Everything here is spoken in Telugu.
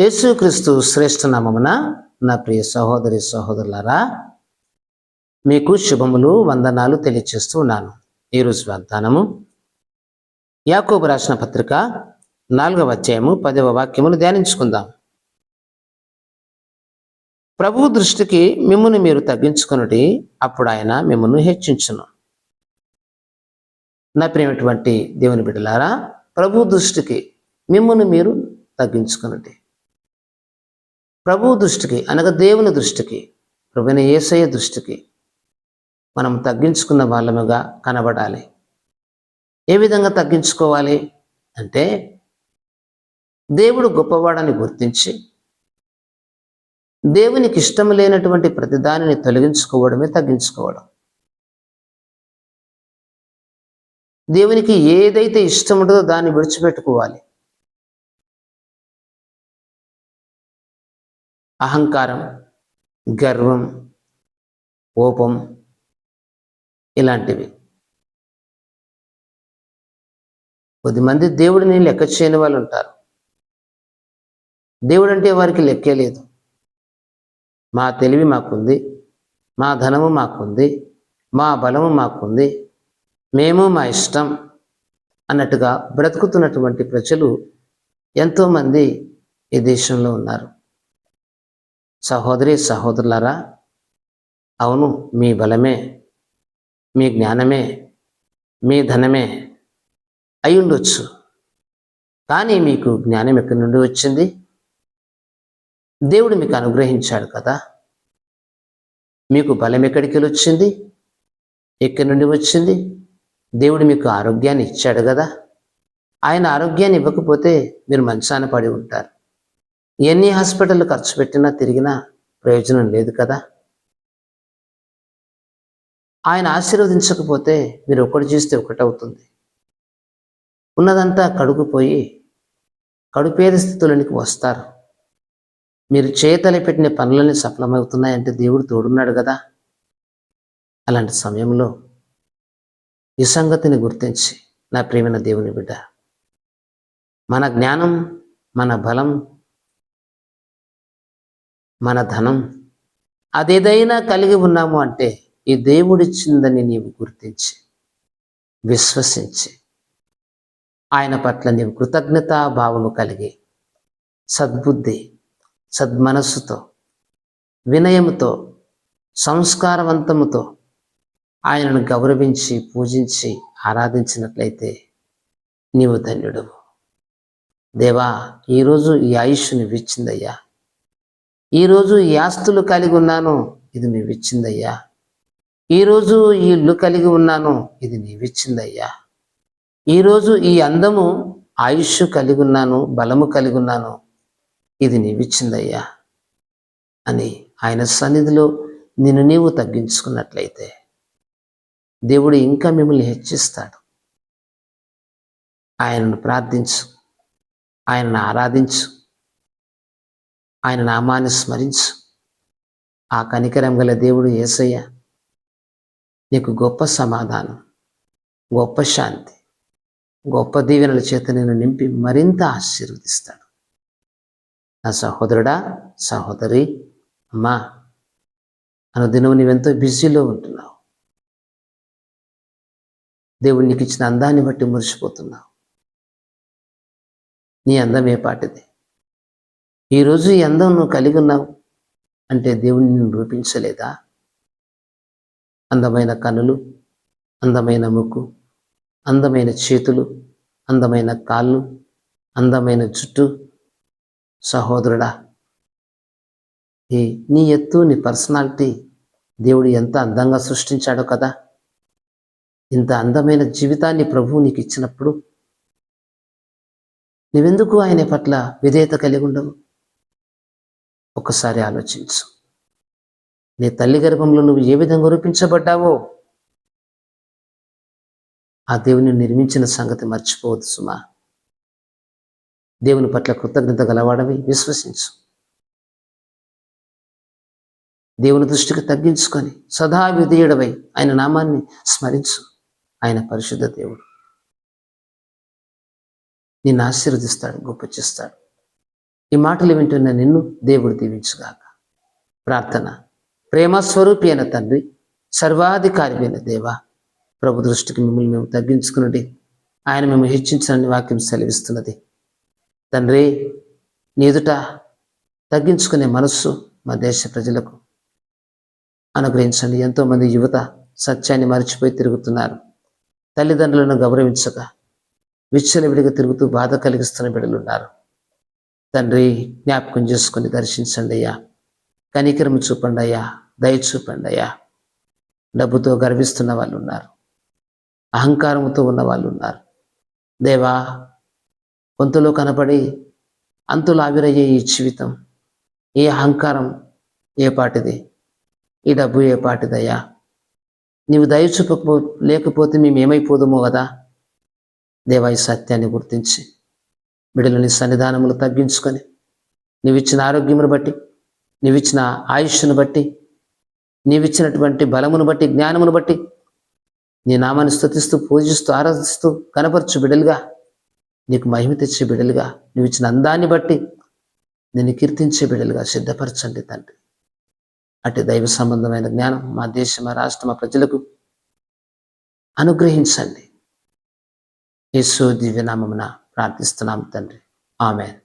యేసుక్రీస్తు శ్రేష్ఠ నామమున నా ప్రియ సహోదరి సహోదరులారా, మీకు శుభములు వందనాలు తెలియచేస్తూ ఉన్నాను. ఈరోజు వాగ్దానము యాకోబు రాసిన పత్రిక 4వ అధ్యాయము 10వ వాక్యమును ధ్యానించుకుందాం. ప్రభువు దృష్టికి మిమ్మును మీరు తగ్గించుకొనుడి, అప్పుడు ఆయన మిమ్మును హెచ్చించును. నా ప్రియమైనటువంటి దేవుని బిడ్డలారా, ప్రభు దృష్టికి మిమ్మును మీరు తగ్గించుకొనుడి. ప్రభు దృష్టికి అనగా దేవుని దృష్టికి, ప్రభువైన యేసయ్య దృష్టికి మనం తగ్గించుకున్న వాళ్ళముగా కనబడాలి. ఏ విధంగా తగ్గించుకోవాలి అంటే, దేవుడు గొప్పవాడని గుర్తించి దేవునికి ఇష్టం లేనటువంటి ప్రతిదానిని తొలగించుకోవడమే తగ్గించుకోవడం. దేవునికి ఏదైతే ఇష్టం ఉంటుందో దాన్ని విడిచిపెట్టుకోవాలి. అహంకారం, గర్వం, కోపం ఇలాంటివి. కొద్దిమంది దేవుడిని లెక్క చేయని వాళ్ళు ఉంటారు. దేవుడు అంటే వారికి లెక్కే లేదు. మా తెలివి మాకుంది, మా ధనము మాకుంది, మా బలము మాకుంది, మేము మా ఇష్టం అన్నట్టుగా బ్రతుకుతున్నటువంటి ప్రజలు ఎంతోమంది ఈ దేశంలో ఉన్నారు. సహోదరి సహోదరులారా, అవును, మీ బలమే, మీ జ్ఞానమే, మీ ధనమే అయి ఉండొచ్చు. కానీ మీకు జ్ఞానం ఎక్కడి నుండి వచ్చింది? దేవుడు మీకు అనుగ్రహించాడు కదా. మీకు బలం ఎక్కడికి వచ్చింది? ఎక్కడి నుండి వచ్చింది? దేవుడు మీకు ఆరోగ్యాన్ని ఇచ్చాడు కదా. ఆయన ఆరోగ్యాన్ని ఇవ్వకపోతే మీరు మంచాన పడి ఉంటారు. ఎన్ని హాస్పిటల్ ఖర్చు పెట్టినా తిరిగినా ప్రయోజనం లేదు కదా. ఆయన ఆశీర్వదించకపోతే మీరు ఒకటి చేస్తే ఒకటవుతుంది. ఉన్నదంతా కడుగుపోయి కడుపేద స్థితులనికి వస్తారు. మీరు చేతలు పెట్టిన పనులన్నీ సఫలమవుతున్నాయంటే దేవుడు తోడున్నాడు కదా. అలాంటి సమయంలో ఈ సంగతిని గుర్తించి, నా ప్రియమైన దేవుని బిడ్డ, మన జ్ఞానం, మన బలం, మన ధనం అదేదైనా కలిగి ఉన్నాము అంటే ఈ దేవుడిచ్చిందని నీవు గుర్తించి విశ్వసించి ఆయన పట్ల నీవు కృతజ్ఞతా భావము కలిగి సద్బుద్ధి, సద్మనస్సుతో, వినయముతో, సంస్కారవంతముతో ఆయనను గౌరవించి పూజించి ఆరాధించినట్లయితే నీవు ధన్యుడవు. దేవా, ఈరోజు ఈ ఆయుష్ నువ్విచ్చిందయ్యా. ఈరోజు ఈ ఆస్తులు కలిగి ఉన్నాను, ఇది నీవిచ్చిందయ్యా. ఈరోజు ఈ ఇల్లు కలిగి ఉన్నాను, ఇది నీవిచ్చిందయ్యా. ఈరోజు ఈ అందము, ఆయుష్ కలిగి ఉన్నాను, బలము కలిగి ఉన్నాను, ఇది నీవిచ్చిందయ్యా అని ఆయన సన్నిధిలో నిన్ను నీవు తగ్గించుకున్నట్లయితే దేవుడు ఇంకా మిమ్మల్ని హెచ్చిస్తాడు. ఆయనను ప్రార్థించు, ఆయనను ఆరాధించు, ఆయన నామాన్ని స్మరించు. ఆ కనికరం గల దేవుడు యేసయ్య నీకు గొప్ప సమాధానం, గొప్ప శాంతి, గొప్ప దీవెనల చేత నేను నింపి మరింత ఆశీర్వదిస్తాడు. నా సహోదరుడా, సహోదరి, అమ్మా, అనుదినం నీవెంతో బిజీలో ఉంటున్నావు. దేవుడు నీకు ఇచ్చిన అందాన్ని బట్టి మురిసిపోతున్నావు. నీ అందం ఏ పాటిది? ఈరోజు ఈ అందం నువ్వు కలిగి ఉన్నావు అంటే దేవుడిని నిన్ను రూపించలేదా? అందమైన కన్నులు, అందమైన ముక్కు, అందమైన చేతులు, అందమైన కాళ్ళు, అందమైన జుట్టు. సహోదరుడా, నీ ఎత్తు, నీ పర్సనాలిటీ దేవుడు ఎంత అందంగా సృష్టించాడో కదా. ఇంత అందమైన జీవితాన్ని ప్రభువు నీకు ఇచ్చినప్పుడు నువ్వెందుకు ఆయన పట్ల విధేయత కలిగి ఉండవు? ఒకసారి ఆలోచించు. నీ తల్లి గర్భంలో నువ్వు ఏ విధంగా రూపించబడ్డావో ఆ దేవుని నిర్మించిన సంగతి మర్చిపోవద్దు సుమా. దేవుని పట్ల కృతజ్ఞత గలవాడవి విశ్వసించు. దేవుని దృష్టికి తగ్గించుకొని సదా విధేయుడవై ఆయన నామాన్ని స్మరించు. ఆయన పరిశుద్ధ దేవుడు నిన్ను ఆశీర్వదిస్తాడు, గొప్ప చేస్తాడు. ఈ మాటలు వింటున్న నిన్ను దేవుడు దీవించుగాక. ప్రార్థన. ప్రేమ స్వరూపి అయిన తండ్రి, సర్వాధికారి అయిన దేవ, ప్రభు దృష్టికి మిమ్మల్ని మేము తగ్గించుకున్నది, ఆయన మేము హెచ్చించాలని వాక్యం సెలవిస్తున్నది. తండ్రి, నీ ఎదుట తగ్గించుకునే మనస్సు మా దేశ ప్రజలకు అనుగ్రహించండి. ఎంతోమంది యువత సత్యాన్ని మర్చిపోయి తిరుగుతున్నారు. తల్లిదండ్రులను గౌరవించక విచ్చలవిడిగా తిరుగుతూ బాధ కలిగిస్తున్న బిడ్డలు ఉన్నారు. తండ్రి, జ్ఞాపకం చేసుకొని దర్శించండి అయ్యా. కనికరం చూపండి అయ్యా, దయ చూపండి అయ్యా. డబ్బుతో గర్విస్తున్న వాళ్ళు ఉన్నారు, అహంకారంతో ఉన్న వాళ్ళు ఉన్నారు. దేవా, కొంతలో కనపడి అంతులు ఆవిరయ్యే ఈ జీవితం, ఈ అహంకారం ఏ పాటిది, ఈ డబ్బు ఏ పాటిదయ్యా. నీవు దయ చూపకపో లేకపోతే మేము ఏమైపోదుమో కదా. దేవా, ఈ సత్యాన్ని గుర్తించి బిడ్డలని సన్నిధానములు తగ్గించుకొని నీవిచ్చిన ఆరోగ్యమును బట్టి, నీవిచ్చిన ఆయుష్ను బట్టి, నీవిచ్చినటువంటి బలమును బట్టి, జ్ఞానమును బట్టి నీ నామాన్ని స్తుతిస్తూ, పూజిస్తూ, ఆరాధిస్తూ కనపరచు బిడ్డలుగా, నీకు మహిమ తెచ్చే బిడ్డలుగా, నీవిచ్చిన అందాన్ని బట్టి నిన్ను కీర్తించే బిడ్డలుగా సిద్ధపరచండి తండ్రి. అటు దైవ సంబంధమైన జ్ఞానం మా దేశం, మా రాష్ట్రం, మా ప్రజలకు అనుగ్రహించండి. యేసు దివ్యనామమున ప్రార్థిస్తున్నాం తండ్రి. ఆమేన్.